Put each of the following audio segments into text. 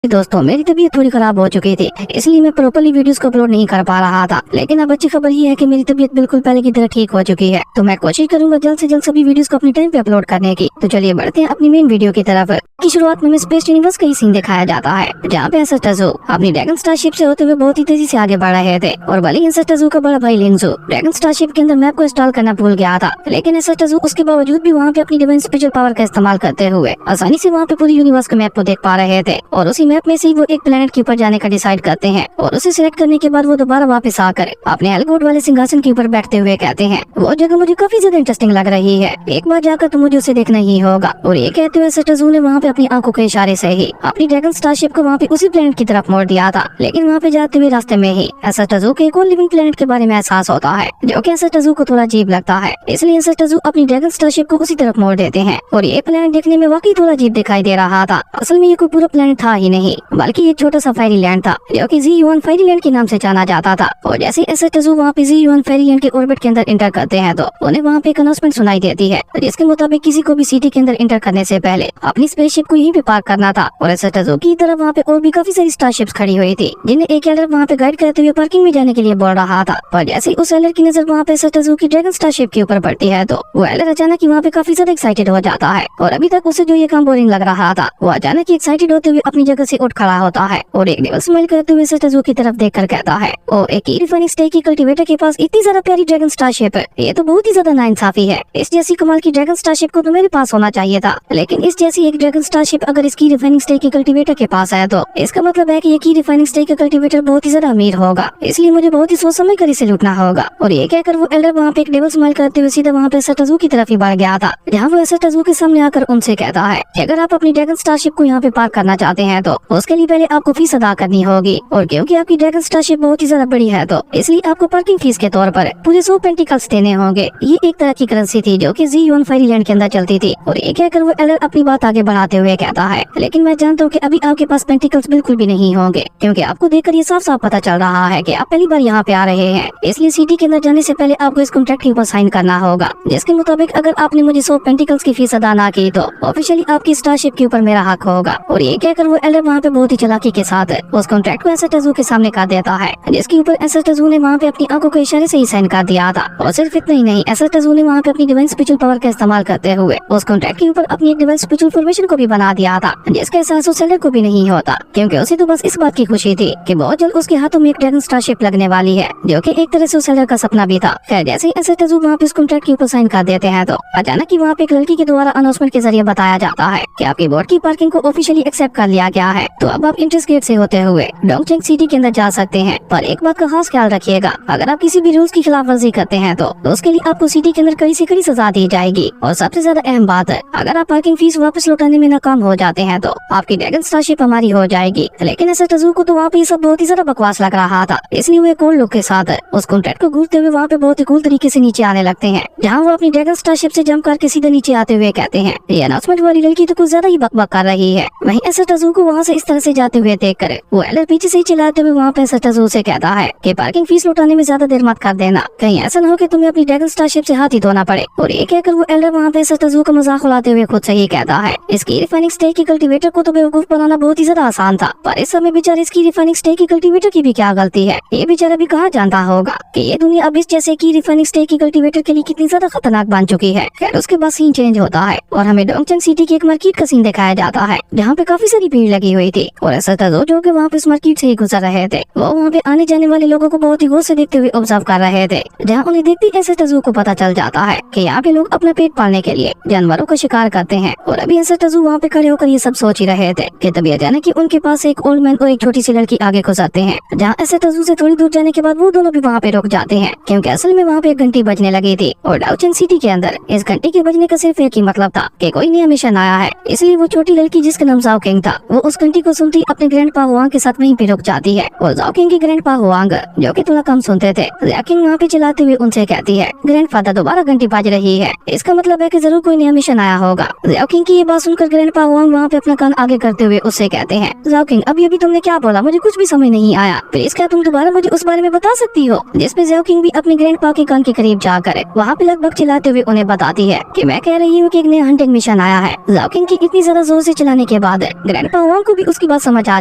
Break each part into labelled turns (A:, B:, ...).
A: दोस्तों मेरी तबीयत थोड़ी खराब हो चुकी थी, इसलिए मैं प्रॉपर्ली वीडियोस को अपलोड नहीं कर पा रहा था। लेकिन अब अच्छी खबर ये है कि मेरी तबीयत बिल्कुल पहले की तरह ठीक हो चुकी है, तो मैं कोशिश करूंगा जल्द से जल्द सभी वीडियोस को अपने टाइम पे अपलोड करने की। तो चलिए बढ़ते हैं अपनी मेन वीडियो की तरफ। की शुरुआत में स्पेस यूनिवर्स का ही सीन दिखाया जाता है, जहाँ पे एंसेस्टर्स अपनी ड्रैगन स्टारशिप से होते हुए बहुत ही तेजी से आगे बढ़ रहे थे। और भले एंसेस्टर्स का बड़ा भाई लिंक्सो ड्रैगन स्टारशिप के अंदर मैप को इंस्टॉल करना भूल गया था, लेकिन एंसेस्टर्स उसके बावजूद भी वहाँ पे अपनी डिवाइन स्पेशल पावर का इस्तेमाल करते हुए आसानी से वहाँ पे पूरी यूनिवर्स के मैप को देख पा रहे थे। और उसी मैप में से वो एक प्लेनेट के ऊपर जाने का डिसाइड करते हैं, और उसे सिलेक्ट करने के बाद वो दोबारा वापस आकर अपने हेलगोट वाले सिंहासन के ऊपर बैठते हुए कहते हैं वो जगह मुझे काफी ज्यादा इंटरेस्टिंग लग रही है, एक बार जाकर तो मुझे उसे देखना ही होगा। और ये कहते हुए एंसेस्टर्स ने वहाँ पे अपनी आंखों के इशारे से ही अपनी ड्रैगन स्टारशिप को वहाँ पे उसी प्लेनेट की तरफ मोड़ दिया था। लेकिन वहाँ पे जाते हुए रास्ते में ही एंसेस्टर्स को एक और लिविंग प्लेनेट के बारे में एहसास होता है, जो कि एंसेस्टर्स को थोड़ा अजीब लगता है। इसलिए एंसेस्टर्स अपनी ड्रैगन स्टारशिप को उसी तरफ मोड़ देते हैं। और ये प्लेनेट देखने में वाकई थोड़ा अजीब दिखाई दे रहा था। असल में ये कोई पूरा प्लेनेट था ही नहीं, बल्कि एक छोटा सा फेरी लैंड था, जो कि Z1 फेरी लैंड के नाम से जाना जाता था। और जैसे एंसेस्टर्स वहाँ पे Z1 फेरी लैंड के ऑर्बिट के अंदर इंटर करते हैं, तो उन्हें वहाँ पे एक अनाउंसमेंट सुनाई देती है, जिसके मुताबिक किसी को भी सिटी के अंदर इंटर करने से पहले अपनी स्पेसशिप को यहीं पे पार्क करना था। और एंसेस्टर्स की तरफ वहाँ पे और भी काफी सारी स्टारशिप्स खड़ी हुई थी, जिन्हें एक एल्डर वहाँ पे गाइड करते हुए पार्किंग में जाने के लिए बोल रहा था। पर जैसे उस एल्डर की नजर वहाँ पे एंसेस्टर्स की ड्रैगन स्टारशिप के ऊपर पड़ती है, तो वो एल्डर अचानक वहाँ पे काफी ज्यादा एक्साइटेड हो जाता है। और अभी तक उसे जो ये काम बोरिंग लग रहा था, वो अचानक एक्साइटेड होते हुए अपनी जगह से उठ खड़ा होता है और एक डेविल स्माइल करते हुए एंसेस्टर्स की तरफ देखकर कहता है ओ एक रिफाइनिंग स्टेक की कल्टीवेटर के पास इतनी ज्यादा प्यारी ड्रैगन स्टारशिप है, ये तो बहुत ही ज्यादा नाइंसाफी है। इस जैसी कमाल की ड्रैगन स्टारशिप को तो मेरे पास होना चाहिए था, लेकिन इस जैसी एक ड्रैगन स्टारशिप अगर इसकी रिफाइनिंग स्टेक की कल्टीवेटर के पास है, तो इसका मतलब है कि ये की रिफाइनिंग स्टेक का कल्टीवेटर बहुत ही ज्यादा अमीर होगा, इसलिए मुझे बहुत ही सोच समझ कर इसे लूटना होगा। और ये कहकर वो एल्डर वहाँ पे एक डेविल स्माइल करते हुए सीधा वहाँ पे एंसेस्टर्स की तरफ ही बढ़ गया था, जहाँ वो एंसेस्टर्स के सामने आकर उनसे कहता है कि अगर आप अपनी ड्रैगन स्टारशिप को यहाँ पे पार्क करना चाहते हैं, तो उसके लिए पहले आपको फीस अदा करनी होगी। और क्योंकि आपकी ड्रैगन स्टारशिप बहुत ही ज्यादा बड़ी है, तो इसलिए आपको पार्किंग फीस के तौर पर पूरे 100 पेंटिकल्स देने होंगे। ये एक तरह की करेंसी थी जो कि Z1 फेरीलैंड के अंदर चलती थी। और ये कहकर वो एल्डर अपनी बात आगे बढ़ाते हुए कहता है लेकिन मैं जानता हूँ कि अभी आपके पास पेंटिकल्स बिल्कुल भी नहीं होंगे, क्योंकि आपको देखकर ये साफ साफ पता चल रहा है कि आप पहली बार यहाँ पे आ रहे हैं। इसलिए सिटी के अंदर जाने से पहले आपको इस कॉन्ट्रैक्ट के ऊपर साइन करना होगा, जिसके मुताबिक अगर आपने मुझे 100 पेंटिकल्स की फीस अदा ना की, तो ऑफिशियली आपकी स्टारशिप के ऊपर मेरा हक होगा। और ये कहकर वो एल्डर वहाँ पे बहुत ही चालाकी के साथ उस कॉन्ट्रैक्ट को एंसेस्टर्स के सामने कर देता है, जिसके ऊपर एंसेस्टर्स ने वहाँ पे अपनी आंखों के इशारे से ही साइन कर दिया था। और सिर्फ इतना ही नहीं, एंसेस्टर्स ने वहाँ पे अपनी डिवाइन स्पिरिचुअल पावर का इस्तेमाल करते हुए उस कॉन्ट्रैक्ट के ऊपर अपनी एक डिवाइन स्पिरिचुअल फॉर्मेशन को भी बना दिया था, जिसका एहसास उस एल्डर को भी नहीं होता, क्योंकि उसे तो बस इस बात की खुशी थी कि बहुत जल्द उसके हाथों में एक ड्रैगन स्टारशिप लगने वाली है, जो कि एक तरह से उस एल्डर का सपना भी था। खैर जैसे ही एंसेस्टर्स वहाँ पे उस कॉन्ट्रैक्ट के ऊपर साइन कर देते हैं, तो अचानक ही वहाँ पे एक लड़की के द्वारा अनाउंसमेंट के जरिए बताया जाता है कि आपकी बोर्ड की पार्किंग को ऑफिशियली एक्सेप्ट कर लिया गया है, तो अब आप इंट्रेस्ट गेट से होते हुए डोंगचेंग सिटी के अंदर जा सकते हैं। पर एक बात का खास ख्याल रखिएगा, अगर आप किसी भी रूल्स की खिलाफ वर्जी करते हैं, तो उसके लिए आपको सिटी के अंदर कड़ी से कड़ी सजा दी जाएगी। और सबसे ज्यादा अहम बात है, अगर आप पार्किंग फीस वापस लौटाने में नाकाम हो जाते हैं, तो आपकी ड्रैगन स्टारशिप हमारी हो जाएगी। लेकिन एंसेस्टर्स को तो वहाँ पे सब बहुत ही ज्यादा बकवास लग रहा था, इसलिए वो एक और लोग के साथ उस कॉन्ट्रैक्ट को घूरते हुए वहाँ पे बहुत ही कूल तरीके से नीचे आने लगते हैं, जहाँ वो अपनी ड्रैगन स्टारशिप से जंप करके सीधे नीचे आते हुए कहते हैं ये अनाउंसमेंट वाली लड़की तो कुछ ज्यादा ही बकबक कर रही है। वहीं एंसेस्टर्स को वहाँ से इस तरह से जाते हुए देखकर वो एल्डर पीछे से चिल्लाते हुए वहाँ पे एंसेस्टर्स से कहता है कि पार्किंग फीस लौटाने में ज्यादा देर मत कर देना, कहीं ऐसा न हो कि तुम्हें अपनी ड्रैगन स्टारशिप से हाथ ही धोना पड़े। और ये कहकर वो एल्डर वहाँ पे एंसेस्टर्स का मजाक उड़ाते हुए खुद से ही कहता है इसकी रिफाइनिंग स्टेक की कल्टीवेटर को तो बेवकूफ बनाना बहुत ही ज्यादा आसान था, पर इस समय बेचारे इसकी रिफाइनिंग स्टेक की कल्टीवेटर की भी क्या गलती है। ये बेचारा भी कहाँ जानता होगा कि ये दुनिया अब इस जैसे की रिफाइनिंग स्टेक की कल्टीवेटर के लिए कितनी ज्यादा खतरनाक बन चुकी है। खैर उसके बाद सीन चेंज होता है और हमें डोंगचेंग सिटी की एक मार्केट का सीन दिखाया जाता है, जहाँ पे काफी सारी भीड़ लगी हुई थी। और एंसेस्टर्स जो कि वहाँ पे इस मार्केट से ही गुजर रहे थे, वो वहाँ पे आने जाने वाले लोगों को बहुत ही गौर से देखते हुए ऑब्जर्व कर रहे थे, जहाँ उन्हें देखते एंसेस्टर्स को पता चल जाता है कि यहाँ पे लोग अपना पेट पालने के लिए जानवरों का शिकार करते हैं। और अभी एंसेस्टर्स वहाँ पे खड़े होकर ये सब सोच ही रहे थे कि तभी अचानक कि उनके पास एक ओल्ड मैन और एक छोटी सी लड़की आगे गुजरते हैं, जहाँ एंसेस्टर्स से थोड़ी दूर जाने के बाद वो दोनों भी वहाँ पे रुक जाते हैं, क्योंकि असल में वहाँ पे एक घंटी बजने लगी थी। और डोंगचेंग सिटी के अंदर इस घंटी के बजने का सिर्फ एक ही मतलब था कि कोई नया मिशन आया है। इसलिए वो छोटी लड़की जिसका नाम जाओ किंग था, वो उस घंटी को सुनती अपने ग्रैंडपा हुआंग के साथ वहीं पे रुक जाती है। और जाओ किंग के ग्रैंडपा हुआंग जो कि थोड़ा कम सुनते थे, जाओ किंग वहाँ पे चिल्लाते हुए उनसे कहती है ग्रैंडफादर दोबारा घंटी बज रही है, इसका मतलब है कि जरूर कोई नया मिशन आया होगा। जाओ किंग की ये बात सुनकर ग्रैंडपा वांग वहाँ पे अपना कान आगे करते हुए उससे कहते हैं, जाओ किंग, अभी तुमने क्या बोला, मुझे कुछ भी समझ नहीं आया, प्लीज क्या तुम दोबारा मुझे उस बारे में बता सकती हो। जिसपे जाओ किंग भी अपने ग्रैंडपा के कान के करीब जाकर वहाँ पे लगभग चिल्लाते हुए उन्हें बताती है कि मैं कह रही हूँ कि एक नया हंटिंग मिशन आया है। जाओ किंग की इतनी ज्यादा जोर से चिल्लाने के बाद ग्रैंडपा वांग को भी उसकी बात समझ आ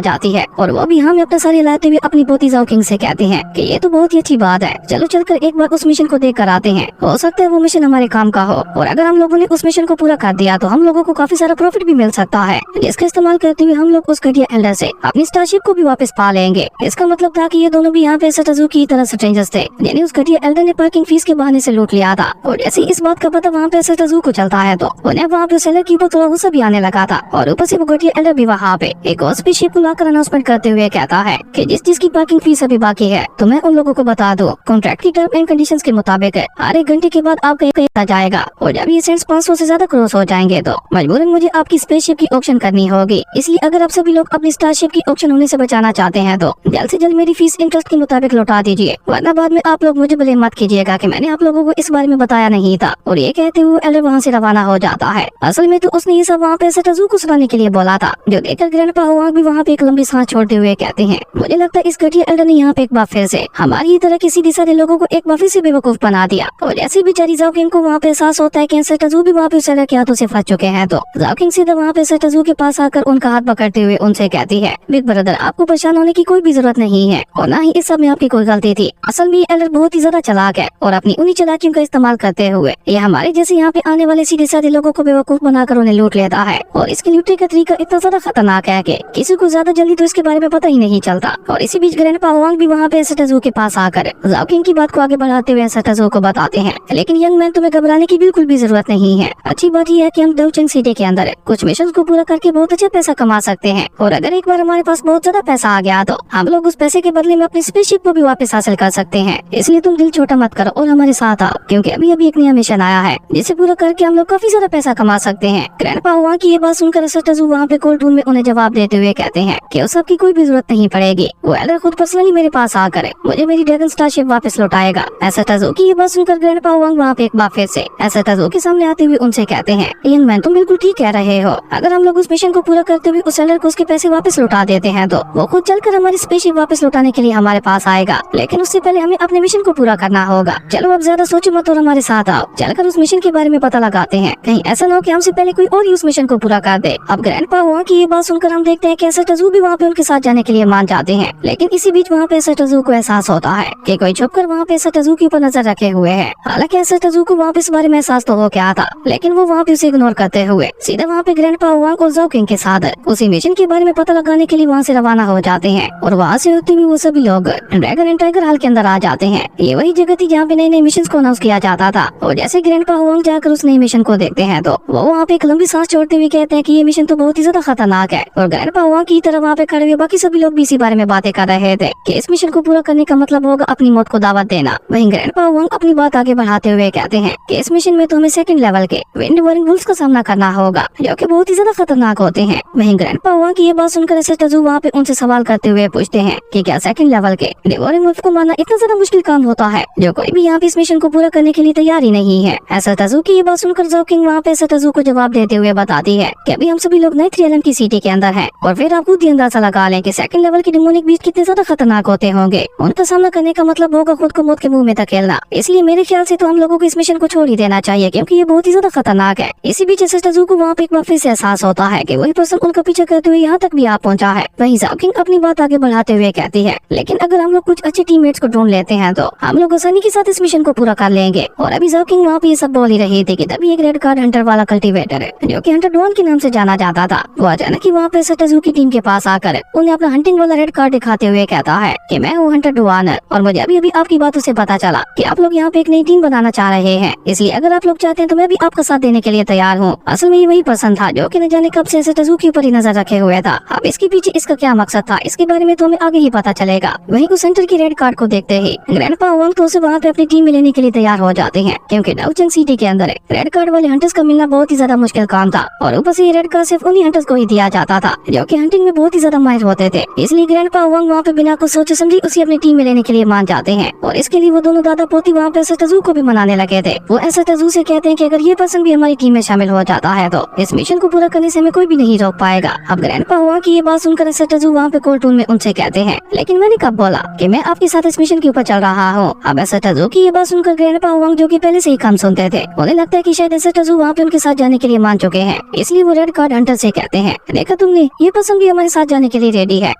A: जाती है और वो भी हमें अपना सर हिलाते हुए अपनी पोती जाओ किंग से कहते हैं कि ये तो बहुत ही अच्छी बात है, चलो चलकर एक बार उस मिशन को देख कर आते हैं, हो सकता है वो मिशन हमारे काम का हो और अगर हम लोगों ने उस मिशन को पूरा कर दिया तो हम लोगों को काफी सारा प्रॉफिट भी मिल सकता है, जिसका इस्तेमाल करते हुए हम लोग उस घटिया एल्डर से अपनी स्टारशिप को भी वापस पा लेंगे। इसका मतलब था कि ये दोनों भी यहाँ पे सटाजू की तरह स्ट्रेंजर्स थे जिन्हें उस घटिया एल्डर ने पार्किंग फीस के बहाने से लूट लिया था और जैसे इस बात का पता वहाँ पे सटाजू को चलता है तो उन्हें वहाँ पे सेलर की थोड़ा गुस्सा भी आने लगा था और ऊपर से वो घटिया एल्डर भी वहाँ पे एक और स्पेसशिप को लाकर अनाउंसमेंट करते हुए कहता है कि जिसकी पार्किंग फीस अभी बाकी है तो मैं उन लोगों को बता दूं, कॉन्ट्रैक्ट की टर्म एंड कंडीशंस के मुताबिक हर 1 घंटे के बाद आपका एक जाएगा और जब ये सेंट्स 500 से ज्यादा क्रॉस हो जाएंगे तो मजबूरन मुझे आपकी स्पेसशिप की ऑक्शन करनी होगी। इसलिए अगर आप सभी लोग अपनी स्टारशिप की ऑक्शन होने से बचाना चाहते हैं तो जल्द से जल्द मेरी फीस इंटरेस्ट के मुताबिक लौटा दीजिए, वरना बाद में आप लोग मुझे ब्लेम मत कीजिएगा कि मैंने आप लोगों को इस बारे में बताया नहीं था। और ये कहते हुए एल्डर वहाँ से रवाना हो जाता है। असल में तो उसने ये सब वहाँ पे सटाजू को सुनाने के लिए बोला था, जो देखकर ग्रैंडपा वांग भी वहाँ पे एक लंबी सांस छोड़ते हुए कहते हैं, मुझे लगता है इस घटिया एल्डर ने यहाँ पे एक बार फिर से हमारी तरह के सीधे सारे लोगों को एक बार फिर से बेवकूफ बना दिया। और जैसे बेचारी जाओ किंग को वहाँ पे एहसास होता है कि सटाजू भी वहाँ पे सेलर के हाथों से फंस चुके हैं तो जाओ किंग सीधा वहाँ पे सटाजू के पास आकर उनका हाथ पकड़ते हुए उनसे कहती है, बिग ब्रदर आपको परेशान होने की कोई भी जरूरत नहीं है और न ही इस सब में आपकी कोई गलती थी। असल में एल्डर बहुत ही ज्यादा चालाक है और अपनी उन्हीं चालाकियों का इस्तेमाल करते हुए ये हमारे जैसे यहाँ पे आने वाले सीधे साधे लोगों को बेवकूफ बनाकर उन्हें लूट लेता है। और इसके लूटने का तरीका इतना ज्यादा खतरनाक है कि किसी को ज्यादा जल्दी तो इसके बारे में पता ही नहीं चलता। और इसी बीच ग्रैंडपा वांग भी वहाँ पे सटाजू के पास आकर जाओ किंग की बात को आगे बढ़ाते हुए सटाजू को बताते हैं, लेकिन यंग मैन तुम्हें घबराने की बिल्कुल भी जरूरत नहीं है। अच्छी बात यह है कि हम डोचंग सिटी के अंदर कुछ मिशन को पूरा करके बहुत अच्छा पैसा कमा सकते हैं और अगर एक बार हमारे पास बहुत ज्यादा पैसा आ गया तो हम लोग उस पैसे के बदले में अपनी स्पेसशिप को भी वापस हासिल कर सकते हैं। इसलिए तुम दिल छोटा मत करो और हमारे साथ आओ, क्योंकि अभी अभी एक नया मिशन आया है जिसे पूरा करके हम लोग काफी ज्यादा पैसा कमा सकते हैं। ग्रैंडपा वांग की ये बात सुनकर सटाजू वहाँ पे कोल्ड रूम में उन्हें जवाब देते हुए कहते हैं कि उस सब की कोई भी जरूरत नहीं पड़ेगी, वो एल्डर खुद पर्सनली मेरे पास आकर मुझे मेरी ड्रैगन स्टारशिप वापस लौटाएगा। सटाजू की ये बात सुनकर ग्रैंडपा वांग वहाँ पे एक बार फिर से सटाजू के सामने आते हुए उनसे कहते हैं, यंग मैन तुम बिल्कुल ठीक कह रहे हो, अगर हम लोग उस मिशन को पूरा करते हुए उस एल्डर को उसके पैसे वापस लौटा देते हैं तो वो खुद चलकर हमारी स्पेसशिप वापस लौटाने के लिए हमारे पास आएगा, लेकिन उससे पहले हमें अपने मिशन को पूरा करना होगा। चलो अब ज्यादा सोचो मत और हमारे साथ आओ, चलकर उस मिशन के बारे में पता लगाते हैं, कहीं ऐसा न हो कि हमसे पहले कोई और ही उस मिशन को पूरा कर दे। अब ग्रैंडपा वांग की ये बात सुनकर हम देखते हैं कि सटाजू भी वहाँ पे उनके साथ जाने के लिए मान जाते हैं, लेकिन इसी बीच वहाँ पे सटाजू को एहसास होता है कि कोई छुपकर वहाँ पे सटाजू के ऊपर नजर रखे हुए है। हालांकि सटाजू को वहाँ पे इस बारे में एहसास तो हो गया था, लेकिन वो वहाँ पे उसे इग्नोर करते हुए सीधा वहाँ पे ग्रैंडपा वांग और जाओ किंग के साथ उसी मिशन के बारे में पता लगाने के लिए वहाँ से रवाना हो जाते हैं। और वहाँ से होते हुए वो सभी लोग ड्रैगन एंड टाइगर हॉल के अंदर आ जाते हैं। ये वही जगह थी जहाँ पे नए नए मिशन को अनाउंस किया जाता था। और जैसे ग्रैंडपा वांग जाकर उस नए मिशन को देखते हैं तो वो वहाँ पे एक लंबी सांस छोड़ते हुए कहते हैं कि ये मिशन तो बहुत ही ज्यादा खतरनाक है। और ग्रैंडपा वांग की तरह वहाँ पे खड़े हुए बाकी सभी लोग भी इसी बारे में बातें कर रहे थे कि इस मिशन को पूरा करने का मतलब होगा अपनी मौत को दावत देना। वहीं ग्रैंडपा वांग अपनी बात आगे बढ़ाते हुए कहते हैं कि इस मिशन में तो हमें सेकंड लेवल के विंड वॉरिंग वुल्फ्स का सामना करना होगा, जो कि बहुत ही ज्यादा खतरनाक होते हैं। वहीं ग्रैंडपा वांग की ये बात सुनकर सटाजू वहाँ पे उनसे सवाल करते हुए पूछते हैं कि क्या सेकंड लेवल के डिवोरिंग वुल्फ को मारना इतना ज्यादा मुश्किल काम होता है, जो कोई भी यहाँ पे इस मिशन को पूरा करने के लिए तैयार ही नहीं है। सटाजू की ये बात सुनकर जाओ किंग वहाँ पे सटाजू को जवाब देते हुए बताती है कि अभी हम सभी लोग नए 3LM की सिटी के अंदर हैं और फिर आप खुद ही अंदाजा लगा लें कि सेकंड लेवल के डिमोनिक बीस्ट कितने ज्यादा खतरनाक होते होंगे। उनका सामना करने का मतलब होगा खुद को मौत के मुंह में धकेलना। इसलिए मेरे ख्याल से तो हम लोगों को इस मिशन को छोड़ ही देना चाहिए, क्योंकि ये बहुत ही ज्यादा खतरनाक है। इसी बीच सटाजू को वहाँ पे एक बार फिर से एहसास होता है कि वही पर्सन उनका पीछा करते हुए यहाँ तक भी आ पहुँचा है। वहीं जाओ किंग अपनी बात आगे बढ़ाते हुए कहती है, लेकिन अगर हम लोग कुछ अच्छे टीममेट्स को ढूंढ लेते हैं तो हम लोग आसानी के साथ इस मिशन को पूरा कर लेंगे। और अभी जाओ किंग वहाँ पे ये सब बोल ही रही थी कि तभी एक रेड कार्ड हंटर वाला कल्टीवेटर है, जो कि हंटर डॉन के नाम से जाना जाता था, वो अचानक ही वहाँ पे सटाजू की टीम के पास आकर उन्हें अपना हंटिंग वाला रेड कार्ड दिखाते हुए कहता है कि मैं हूँ हंटर डॉन और मुझे अभी अभी आपकी बातों से पता चला कि आप लोग यहाँ पे एक नई टीम बनाना चाह रहे हैं, इसलिए अगर आप लोग चाहते हैं तो मैं भी आपका साथ देने के लिए तैयार हूँ। असल में ये वही पर्सन था जो कि न जाने कब से सटाजू के ऊपर ही नजर रखे हुए था। अब इसके पीछे इसका क्या मकसद था, इसके बारे में तो हमें आगे ही पता चलेगा। वहीं उस सेंटर की रेड कार्ड को देखते ही ग्रैंडपा वांग तो उसे वहाँ पे अपनी टीम में लेने के लिए तैयार हो जाते हैं, क्योंकि डाउचंग सिटी के अंदर रेड कार्ड वाले हंटर्स का मिलना बहुत ही ज्यादा मुश्किल काम था और ऊपर से ये रेड कार्ड सिर्फ उन्हीं हंटर्स को ही दिया जाता था जो कि हंटिंग में बहुत ही ज्यादा माहिर होते थे। इसलिए ग्रैंडपा वांग वहाँ पे बिना कुछ सोचे समझे उसे अपनी टीम में लेने के लिए मान जाते हैं और इसके लिए वो दोनों दादा पोती वहाँ पे सटाजू को भी मनाने लगे थे। वो सटाजू से कहते हैं कि अगर ये पर्सन भी हमारी टीम में शामिल हो जाता है तो इस मिशन मिशन को पूरा करने से हमें कोई भी नहीं रोक पाएगा। अब ग्रैंडपा हुआंग की ये बात सुनकर एसेटाजू वहाँ पे कोल्ड टून में उनसे कहते हैं, लेकिन मैंने कब बोला कि मैं आपके साथ इस मिशन के ऊपर चल रहा हूँ। अब एसेटाजू की ये बात सुनकर ग्रैंडपा हुआंग, जो कि पहले से ही कम सुनते थे, उन्हें लगता है कि शायद एसेटाजू वहाँ पे उनके साथ जाने के लिए मान चुके हैं। इसलिए वो रेड कार्ड हंटर से कहते हैं, देखा तुमने, ये पर्सन भी हमारे साथ जाने के लिए रेडी है।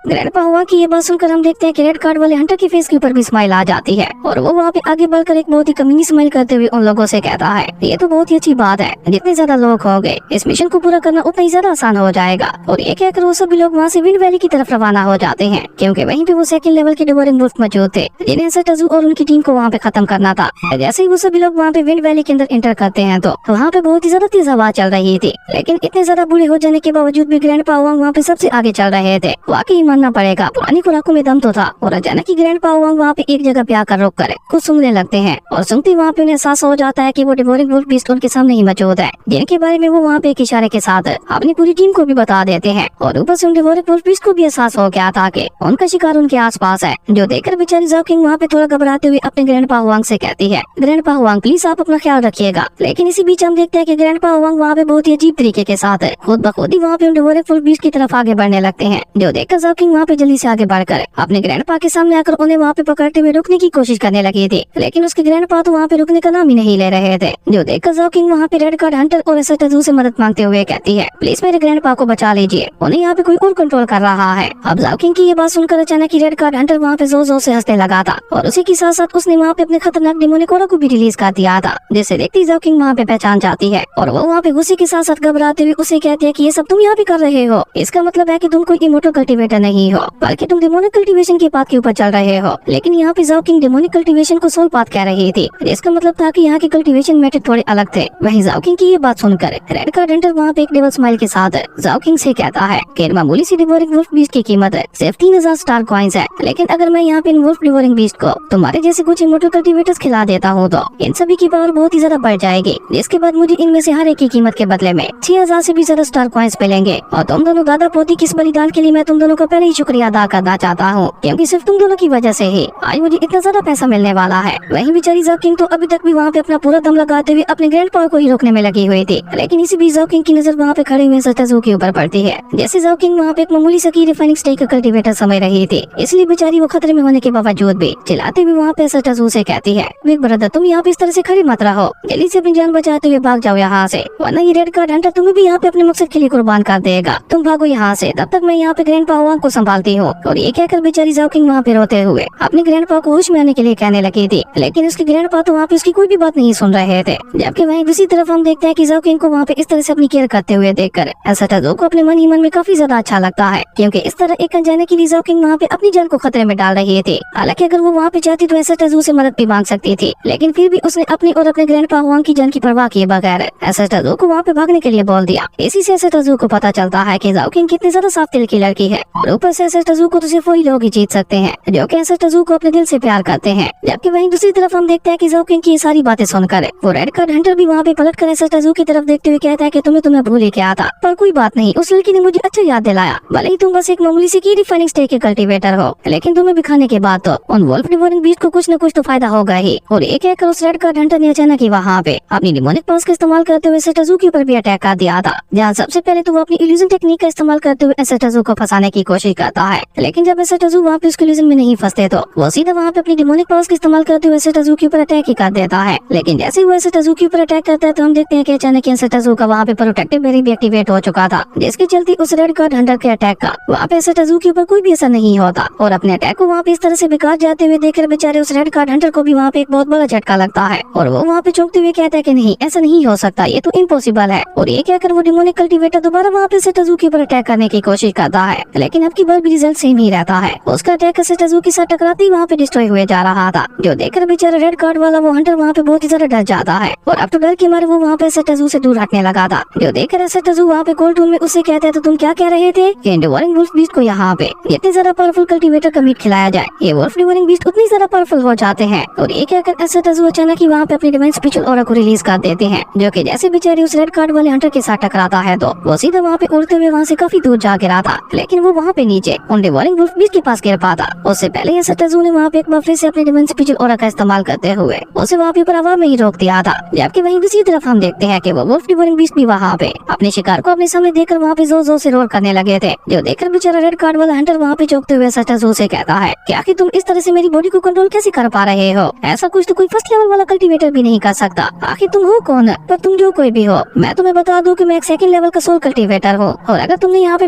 A: ग्रैंडपा हुआंग की ये बात सुनकर हम देखते हैं कि रेड कार्ड वाले हंटर के फेस के ऊपर भी स्माइल आ जाती है और वो वहाँ पे आगे बढ़कर एक बहुत ही कमीनी स्माइल करते हुए उन लोगों से कहता है, ये तो बहुत ही अच्छी बात है, जितने ज्यादा लोग हो गए इस मिशन को पूरा करना उतना ही ज्यादा आसान हो जाएगा। और ये कहकर वो सभी लोग वहाँ से विंड वैली की तरफ रवाना हो जाते हैं, क्योंकि वहीं पे वो सेकंड लेवल के डिवोरिंग वुल्फ मौजूद थे, जिन्हें एसेटाजू और उनकी टीम को वहाँ पे खत्म करना था। जैसे ही वो सभी लोग वहाँ पे विंड वैली के अंदर एंटर करते हैं तो वहाँ पे बहुत ही ज्यादा तेज हवा चल रही थी, लेकिन इतने ज्यादा बूढ़े हो जाने के बावजूद भी ग्रैंडपा हुआंग वहाँ पे सबसे आगे चल रहे थे। वाकई मानना पड़ेगा, पुरानी खुराकों में दम तो था। और अचानक ही ग्रैंडपा हुआंग वहाँ पे एक जगह पे आकर रुक कर कुछ सूंघने लगते हैं और सूंघते वहाँ पे उन्हें एहसास हो जाता है कि वो डिवोरिंग वुल्फ बीस्ट उनके सामने ही मौजूद है, जिनके बारे में वो वहाँ पे एक इशारे के साथ अपनी पूरी टीम को भी बता देते हैं। और ऊपर से डिवोरिंग वुल्फ बीस्ट को भी एहसास हो गया था कि उनका शिकार उनके आसपास है, जो देखकर बेचारी ज़ाओ किंग वहाँ पे थोड़ा घबराते हुए अपने ग्रैंडपा हुआंग से कहती है, ग्रैंडपा हुआंग प्लीज आप अपना ख्याल रखिएगा। लेकिन इसी बीच हम देखते हैं कि ग्रैंडपा हुआंग वहाँ पे बहुत ही अजीब तरीके के साथ खुद ब खुद ही वहाँ पे डिवोरिंग वुल्फ बीस्ट की तरफ आगे बढ़ने लगते हैं, जो देखकर ज़ाओ किंग वहाँ पे जल्दी से आगे बढ़कर अपने ग्रैंडपा के सामने आकर उन्हें वहाँ पे पकड़ते हुए रुकने की कोशिश करने लगी थी, लेकिन उसके ग्रैंडपा तो वहाँ पे रुकने का नाम ही नहीं ले रहे थे, जो देखकर ज़ाओ किंग वहाँ पे रेड कार्ड हंटर और एसेटाजू से मदद मांगते हुए कहती है, प्लीज मेरे ग्रैंडपा को बचा लीजिए, उन्हें यहाँ पे कोई और कंट्रोल कर रहा है। अब ज़ाओ किंग की ये बात सुनकर अचानक ही रेड कार्ड हंटर वहाँ पे जोर जोर से हंसने लगा था और उसी के साथ साथ उसने वहाँ पे अपने खतरनाक डेमोनिक ऑरा को भी रिलीज कर दिया था, जिसे देखती ज़ाओ किंग वहाँ पे पहचान जाती है और वो वहाँ पे गुस्से के साथ साथ घबराते हुए उसे कहती है कि ये सब तुम यहाँ पे कर रहे हो, इसका मतलब है कि तुम कोई इमोर्टल कल्टीवेटर नहीं हो, बल्कि तुम डेमोनिक कल्टीवेशन के पाथ के ऊपर चल रहे हो। लेकिन यहाँ पे ज़ाओ किंग डेमोनिक कल्टीवेशन को सोल पाथ कह रही थी, जिसका मतलब था कि यहाँ के कल्टीवेशन मेथड थोड़े अलग थे। वहीं ज़ाओ किंग की ये बात सुनकर रेड कार्ड हंटर वहाँ पे एक डेविल स्माइल के साथ ज़ाओ किंग से कहता है कि मामूली सी डिवोरिंग वुल्फ बीस्ट की कीमत सिर्फ 3000 स्टार कॉइंस है, लेकिन अगर मैं यहाँ पे इन वुल्फ डिवोरिंग बीस्ट को तुम्हारे जैसे कुछ इमोर्टल कल्टीवेटर्स खिला देता हूँ तो इन सभी की पावर बहुत ही ज्यादा बढ़ जाएगी, जिसके बाद मुझे इनमें से हर एक की कीमत के बदले में 6000 से भी ज्यादा स्टार कॉइंस मिलेंगे। और तुम दोनों दादा पोती की इस बलिदान के लिए मैं तुम दोनों का पहले ही शुक्रिया अदा करना चाहता हूँ, क्योंकि सिर्फ तुम दोनों की वजह से ही आज मुझे इतना ज्यादा पैसा मिलने वाला है। वहीं बेचारी ज़ाओ किंग तो अभी तक भी वहाँ पे अपना पूरा दम लगाते हुए अपने ग्रैंडपा को ही रोकने में लगी हुई थी, लेकिन इसी बीच ज़ाओ किंग की नजर वहाँ पे खड़े हुए एसेटाजू के ऊपर पड़ती है। जैसे ज़ाओ किंग वहाँ पे एक मामूली सी रिफाइनिंग स्टेक कल्टीवेटर समझ रही थी, इसलिए बेचारी वो खतरे में होने के बावजूद भी चिल्लाते हुए वहाँ पे एसेटाजू से कहती है, बिग ब्रदर तुम यहाँ पे इस तरह से खड़े मत रहो, जल्दी से अपनी जान बचाते हुए भाग जाओ यहाँ से, वरना ये रेड कार्ड हंटर तुम्हें भी यहाँ पे अपने मकसद के लिए कुर्बान कर देगा। तुम भागो यहाँ से, तब तक मैं यहाँ पे ग्रैंडपा हुआंग को संभालती हूँ। और ये कहकर बेचारी ज़ाओ किंग वहाँ पे रोते हुए अपने ग्रैंडपा को होश में आने के लिए कहने लगी थी, लेकिन उसके ग्रैंडपा तो वहाँ पे उसकी कोई भी बात नहीं सुन रहे थे। जबकि वहीं दूसरी तरफ हम देखते हैं कि ज़ाओ किंग को वहाँ पे इस तरह से अपनी केयर करते हुए देखकर एसेटाजू को अपने मन ही मन में काफी ज्यादा अच्छा लगता है, क्योंकि इस तरह एक अनजाने के लिए ज़ाओ किंग वहाँ पे अपनी जान को खतरे में डाल रही थी। हालांकि अगर वो वहाँ पे चाहती तो एसेटाजू से मदद भी मांग सकती थी, लेकिन फिर भी उसने अपनी और अपने ग्रैंडपा हुआंग की जान की परवाह किए बगैर एसेटाजू को वहाँ पे भागने के लिए बोल दिया। इसी से एसेटाजू को पता चलता है कि ज़ाओ किंग कितनी ज्यादा साफ दिल की लड़की है और ऊपर से एसेटाजू को तो सिर्फ वही लोग ही जीत सकते हैं जो कि एसेटाजू को अपने दिल से प्यार करते हैं। जबकि वहीं दूसरी तरफ हम देखते हैं कि ज़ाओ किंग की ये सारी बातें सुनकर वो रेड कार्ड हंटर भी वहाँ पे पलट कर एसेटाजू की तरफ देखते हुए कहता है कि तुम्हें भूल ही गया था, पर कोई बात नहीं, उस लड़की ने मुझे अच्छा याद दिलाया। भले ही तुम बस एक मामूली सी रिफाइनिंग स्टेक के कल्टीवेटर हो, लेकिन तुम्हें भी खाने के बाद तो उन वुल्फ डिवोरिंग बीस्ट को कुछ न कुछ तो फायदा होगा ही। और एक कहकर उस रेड कार्ड हंटर ने अचानक ही वहाँ पे अपनी डिमोनिक पावर्स का इस्तेमाल करते हुए एसेटाजू के ऊपर भी अटैक कर दिया था, जहाँ सबसे पहले तो वो अपनी इल्यूजन टेक्निक का इस्तेमाल करते हुए एसेटाजू को फंसाने की कोशिश करता है, लेकिन जब एसेटाजू वहाँ पे उसके इल्यूजन में नहीं फंसते तो वो सीधा वहाँ पे अपनी डिमोनिक पावर्स का इस्तेमाल करते हुए एसेटाजू के ऊपर अटैक ही कर देता है। लेकिन जैसे वो एसेटाजू के ऊपर अटैक करता है तो हम देखते हैं कि अचानक एसेटाजू का वहाँ पे प्रोटेक्टिव बैरियर भी एक्टिवेट हो चुका था, जिसके चलते उस रेड कार्ड हंटर के अटैक का वहाँ पे एसेटाजू के ऊपर कोई भी असर नहीं होता। और अपने अटैक को वहाँ पे इस तरह से बेकार जाते हुए देखकर बेचारे उस रेड कार्ड हंटर को भी वहाँ पे एक बहुत बड़ा झटका लगता है और वो वहाँ पे चौंकते हुए कहता है कि नहीं, ऐसा नहीं हो सकता, ये तो इम्पॉसिबल है। और ये कहकर वो डिमोनिक कल्टीवेटर दोबारा वहाँ पे एसेटाजू के ऊपर अटैक करने की कोशिश करता है, लेकिन अब की बार भी रिजल्ट सेम ही रहता है। उसका अटैक एसेटाजू के साथ टकराते ही वहाँ पे डिस्ट्रॉय हुए जा रहा था, जो देखकर बेचारा रेड कार्ड वाला वो हंटर वहाँ पे बहुत ही ज्यादा डर जाता है और अब तो डर के मारे वो वहाँ पे एसेटाजू से दूर हटने लगा था, जो देखकर एसेटाजू वहाँ पे कोल्ड टून में उससे कहते हैं, तो तुम क्या कह रहे थे कि डिवोरिंग वुल्फ बीस्ट को यहाँ पे इतने ज्यादा पावरफुल कल्टीवेटर का मीट खिलाया जाए, ये वुल्फ डिवोरिंग बीस्ट उतनी ज्यादा पावरफुल हो जाते हैं। और ये कहकर एसेटाजू अचानक ही वहाँ पे अपनी डिवाइन स्पिरिचुअल ऑरा को रिलीज कर देते हैं, जो कि जैसे बेचारी उस रेड कार्ड वाले हंटर के साथ टकराता है तो वो सीधा वहाँ पे उड़ते हुए वहाँ से काफी दूर जा गिरा था, लेकिन वो वहाँ पे नीचे उन डिवोरिंग वुल्फ बीस्ट के पास गिर पाता। उससे पहले एसेटाजू ने वहाँ पे एक बार फिर से अपने डिवाइन स्पिरिचुअल ऑरा का इस्तेमाल करते हुए उसे वहाँ पे हवा में ही रोक दिया था। जबकि वहीं दूसरी तरफ हम देखते हैं कि वो वुल्फ डिवोरिंग बीस्ट भी वहाँ पे अपने शिकार को अपने सामने देखकर वहाँ पे जोर जोर से रोर करने लगे थे, जो देखकर बेचारा रेड कार्ड वाला हंटर वहाँ पे चौंकते हुए सटाजू से कहता है कि आखिर तुम इस तरह से मेरी बॉडी को कंट्रोल कैसे कर पा रहे हो? ऐसा कुछ तो कोई फर्स्ट लेवल वाला कल्टीवेटर भी नहीं कर सकता। आखिर तुम हो कौन? पर तुम जो कोई भी हो, मैं तुम्हें बता दूं कि मैं एक सेकंड लेवल का सोल कल्टीवेटर हूँ, और अगर तुमने यहाँ पे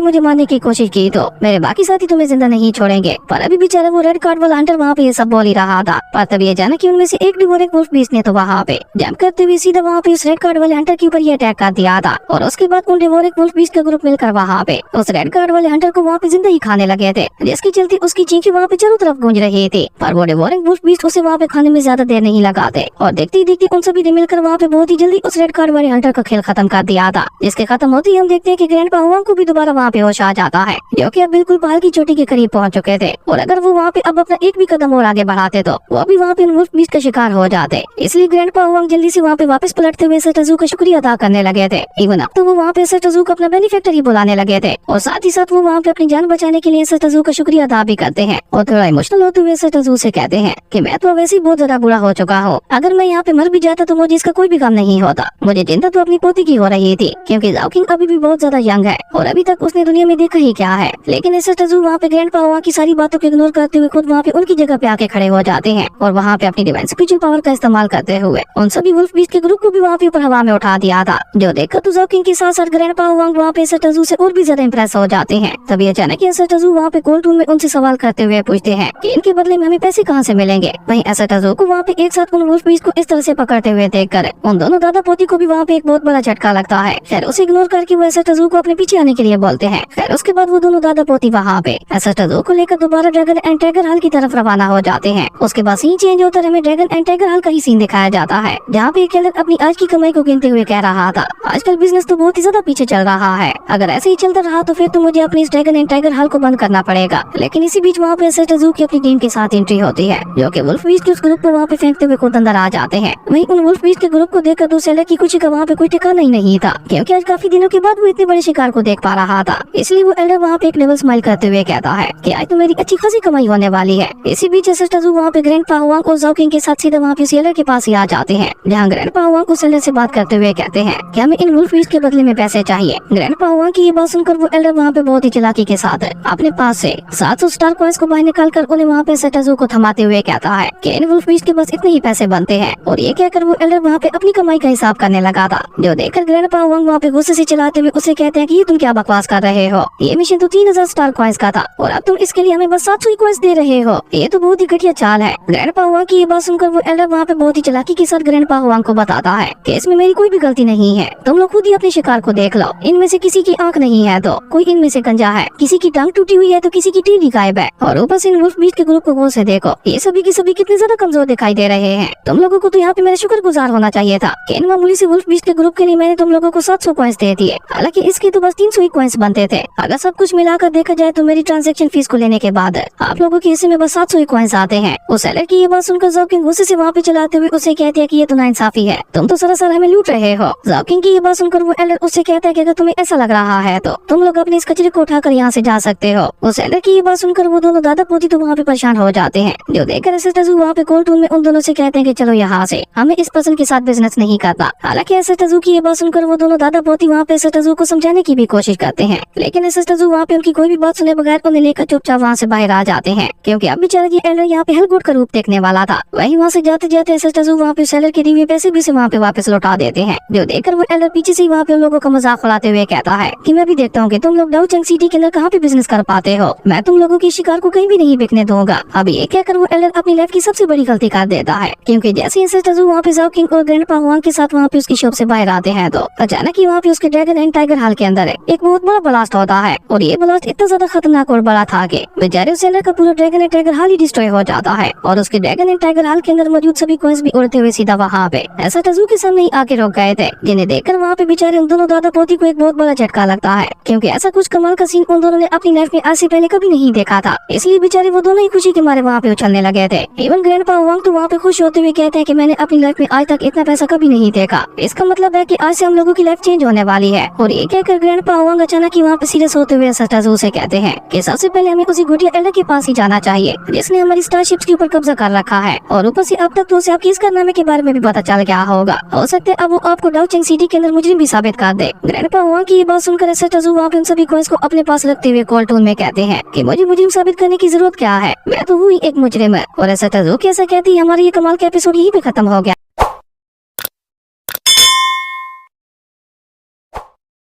A: मुझे मारने की कोशिश की तो मेरे बाकी साथी तुम्हें जिंदा नहीं छोड़ेंगे। पर अभी बेचारा वो रेड कार्ड वाला हंटर वहाँ पे ये सब बोल ही रहा था, पर तब ये जाना कि उनमें से एक डिवोरेक वुल्फ बीस्ट ने तो वहाँ पे जंप करते हुए सीधा वहाँ पे उस रेड कार्ड वाले हंटर के ऊपर ये अटैक कर दिया था, और उसके बाद उन डिवोरेक वुल्फ बीस्ट का ग्रुप मिलकर वहाँ पे उस रेड कार्ड वाले हंटर को वहाँ पे जिंदा ही खाने लगे थे, जिसके चलते उसकी चीखें वहाँ पे चारों तरफ गूंज रही थी। पर वो डिवोरेक वुल्फ बीस्ट उसे वहाँ पे खाने में ज्यादा देर नहीं लगाते, और देखते ही देखते उन सभी ने मिलकर वहाँ पे बहुत ही जल्दी उस रेड कार्ड वाले हंटर का खेल खत्म कर दिया था, जिसके खत्म होते ही हम देखते हैं कि ग्रैंडपा हुआंग को भी दोबारा वहाँ पे होश आ जाता है, जो कि अब बिल्कुल पहाड़ की चोटी के करीब पहुंच चुके थे, और अगर वो वहाँ पे अब अपना एक भी कदम और आगे बढ़ाते तो वो भी वहाँ पे वुल्फ बीस्ट का शिकार हो जाते। इसलिए ग्रैंडपा हुआंग जल्दी से वहाँ पे वापस पलटते हुए सटाजू का शुक्रिया अदा करने लगे थे। इवन अब तो वो वहाँ पे सटाजू को अपना बेनिफैक्टर ही बुलाने लगे थे, और साथ ही साथ वो वहाँ पे अपनी जान बचाने के लिए सटाजू का शुक्रिया अदा भी करते हैं, और थोड़ा इमोशनल होते हुए सटाजू से कहते हैं कि मैं तो वैसे ही बहुत ज्यादा बुरा हो चुका हूँ, अगर मैं यहाँ पे मर भी जाता तो मुझे इसका कोई भी काम नहीं होता। मुझे चिंता तो अपनी पोती की हो रही थी, क्योंकि जाओ किंग अभी भी बहुत ज्यादा यंग है और अभी तक उसने दुनिया में देखा ही क्या है। लेकिन सटाजू वहाँ पे ग्रैंडपा हुआंग की सारी बातों को इग्नोर करते हुए खुद वहाँ पे उनकी जगह पे आके खड़े हो जाते हैं, और वहाँ पे अपनी डिवाइन स्पिरिचुअल पावर का इस्तेमाल करते हुए उन सभी वुल्फ बीस्ट के ग्रुप को भी वहाँ पे ऊपर हवा में उठा दिया था, जो देखकर तो जाओ किंग के साथ साथ ग्रैंडपा हुआंग वहाँ पे सटाजू से और भी ज्यादा इंप्रेस हो जाते हैं। तभी अचानक सटाजू वहाँ पे कोल्टून में उनसे सवाल करते हुए पूछते हैं कि इनके बदले में हमें पैसे कहाँ से मिलेंगे। वहीं सटाजू को वहाँ पे एक साथ उन वुल्फ बीस्ट को इस तरह से पकड़ते हुए देखकर उन दोनों दादा पोती को भी वहाँ पे एक बहुत बड़ा झटका लगता है। खैर उसे इग्नोर करके वो सटाजू को अपने पीछे आने के लिए बोलते हैं। खैर उसके बाद वो दोनों दादा पोती वहाँ पे सटाजू को लेकर दोबारा ड्रैगन एंड टाइगर हॉल की तरफ रवाना हो जाते हैं। उसके बाद सीन चेंज होता है, हमें ड्रैगन एंड टाइगर हॉल का ही सीन दिखाया जाता है, जहाँ पे किलर अपनी आज की कमाई को गिनते हुए कह रहा था आजकल बिजनेस तो बहुत ही ज्यादा पीछे चल रहा है, अगर ऐसे ही चलता रहा तो फिर तो मुझे अपनी इस ड्रैगन एंड टाइगर हॉल को बंद करना पड़ेगा। लेकिन इसी बीच वहाँ पे सटाजू की अपनी टीम के साथ एंट्री होती है, जो कि वुल्फ बीस्ट के उस ग्रुप को वहाँ पे फेंकते हुए खुद अंदर आ जाते हैं। वहीं उन वुल्फ बीस्ट के ग्रुप को देखकर दो सेलर की खुशी का वहाँ पे कोई ठिकाना ही नहीं था, क्योंकि आज काफी दिनों के बाद वो इतने बड़े शिकार को देख पा रहा था। इसलिए वो एल्डर वहाँ पे एक लेवल स्माइल करते हुए कहता है कि आज तो मेरी अच्छी खासी कमाई होने वाली है। इसी बीच सटाजू वहाँ पे ग्रैंडपा हुआंग और जाओ किंग के साथ सीधा वहाँ पे सेलर के पास ही आ जाते हैं, जहाँ ग्रैंडपा हुआंग को सेलर से बात करते हुए कहते हैं कि हमें इन वुल्फ बीस्ट के बदले में पैसे चाहिए। ग्रैंडपा हुआंग की ये बात सुनकर वो एल्डर वहाँ पे बहुत ही चालाकी के साथ अपने पास से 700 स्टार कॉइंस को बाहर निकाल कर उन्हें वहाँ पे सटाजू को थमाते हुए कहता है कि इन वुल्फ बीस्ट के बस इतने ही पैसे बनते हैं, और ये कहकर वो एल्डर वहाँ पे अपनी कमाई का हिसाब करने लगा था, जो देखकर ग्रैंडपा हुआंग वहाँ पे गुस्से से चिल्लाते हुए उसे कहते हैं कि ये तुम क्या बकवास कर रहे हो, ये मिशन तो 3000 स्टार कॉइंस का था और अब तुम इसके लिए हमें बस 700 ही कॉइंस दे रहे हो, ये तो बहुत ही घटिया चाल है। ग्रैंडपा हुआंग की ये बात सुनकर वो एल्डर वहाँ पे बहुत ही चालाकी के साथ ग्रैंडपा हुआंग को बताता है कि इसमें मेरी कोई भी गलती नहीं है, तुम लोग खुद ही अपने शिकार को देख लो, इनमें से किसी की आंख नहीं है तो कोई इनमें से गंजा है, किसी की टांग टूटी हुई है तो किसी की टीवी गायब है, और ऊपर से इन वुल्फ बीस्ट के ग्रुप को गौर से देखो, ये सभी की सभी कितने ज्यादा कमजोर दिखाई दे रहे हैं। तुम लोगों को तो यहाँ पे मेरा शुक्रगुजार होना चाहिए था कि इन मामूली से वुल्फ बीस्ट के ग्रुप के लिए मैंने तुम लोगों को 700 कॉइंस दे दिए, हालांकि इसके तो बस 300 ही कॉइंस बनते थे। अगर सब कुछ मिलाकर देखा जाए तो मेरी ट्रांजैक्शन फीस को लेने के बाद आप लोगों के हिस्से में बस 700 ही कॉइंस आते हैं। उस सेलर की ये बात सुनकर जाओ किंग गुस्से से वहाँ पे चलाते हुए उसे कहते हैं कि ये तो नाइंसाफी है, तुम तो सरासर हमें लूट रहे हो। जाओ किंग की ये बात सुनकर वो एल्डर उससे कहता है कि अगर तुम्हें ऐसा लग रहा है तो तुम लोग अपने इस कचरे को उठाकर यहाँ से जा सकते हो। उस एल्डर की ये बात सुनकर वो दोनों दादा पोती तो वहाँ पे परेशान हो जाते हैं, जो देखकर सटाजू वहाँ पे कोल्टून में उन दोनों से कहते हैं कि चलो यहाँ से, हमें इस पर्सन के साथ बिजनेस नहीं करना। हालांकि सटाजू की ये बात सुनकर वो दोनों दादा पोती वहाँ पे सटाजू को समझाने की भी कोशिश करते हैं, लेकिन सटाजू वहाँ पे उनकी कोई भी बात सुने बगैर उन्हें लेकर चुपचाप वहाँ से बाहर आ जाते हैं, क्योंकि अब बेचारा ये एल्डर यहाँ पे हेलगोट का रूप देखने वाला था। वहीं वहाँ से जाते जाते सटाजू वहाँ पे सेलर के दिए हुए पैसे भी से वहाँ पे वापस लौटा देते हैं, जो देखकर वो एल्डर पीछे से वहाँ पे लोगों का मजाक उड़ाते हुए कहता है कि मैं भी देखता हूँ कि तुम लोग डाउचंग सिटी के अंदर कहाँ पे बिजनेस कर पाते हो, मैं तुम लोगों की शिकार को कहीं भी नहीं बिकने दूंगा। अब ये कहकर वो एल्डर अपनी लाइफ की सबसे बड़ी गलती कर देता है, क्योंकि जैसे ही सटाजू वहाँ पे जाओ किंग और ग्रैंडपा हुआंग के साथ वहाँ पे उसकी शॉप से बाहर आते हैं तो अचानक ही वहाँ पे उसके ड्रैगन एंड टाइगर हॉल के अंदर एक बहुत बड़ा ब्लास्ट होता है, और ये ब्लास्ट इतना ज्यादा खतरनाक और बड़ा था कि बेचारे सेलर का पूरा dragon and tiger hall he destroy हो जाता है, और उसके ड्रैगन एंड टाइगर हॉल के अंदर मौजूद सभी कॉइंस भी उड़ते हुए सीधा वहाँ पे सटाजू के सामने ही आके रुक गए थे, जिन्हें देखकर वहाँ पे बेचारे उन दोनों दादा पोती को एक बहुत बड़ा झटका लगता है, क्योंकि ऐसा कुछ कमाल का सीन उन दोनों ने अपनी लाइफ में आज से पहले कभी नहीं देखा था। इसलिए बेचारे वो दोनों ही खुशी के मारे वहाँ पे उछलने लगे थे। इवन ग्रैंडपा हुआंग तो वहाँ पे खुश होते हुए कहते हैं कि मैंने अपनी लाइफ में आज तक इतना पैसा कभी नहीं देखा, इसका मतलब है कि आज से हम लोगों की लाइफ चेंज होने वाली है। और ये कहकर ग्रैंडपा हुआंग अचानक ही वहाँ पे सीरियस होते हुए सटाजू से कहते हैं कि सबसे पहले हमें उसी घटिया एल्डर के पास ही जाना चाहिए जिसने हमारी स्टारशिप्स के ऊपर कब्जा कर रखा है, और ऊपर से अब तक तो उसे आपकी इस कारनामे के बारे में भी पता चल गया होगा। हो सकता है अब वो आपको डाउचंग सिटी के अंदर मुजरिम मुजरिम भी साबित कर दे। ग्रैंडपा हुआंग की ये बात सुनकर एसेटाजू वहाँ पे उन सभी कॉइंस को अपने पास रखते हुए कॉल टोन में कहते हैं कि मुझे मुजरिम साबित करने की जरूरत क्या है, मैं तो हुई एक मुजरिम है। और एसेटाजू कैसे कहती हमारा ये कमाल का एपिसोड यहीं पे खत्म हो गया।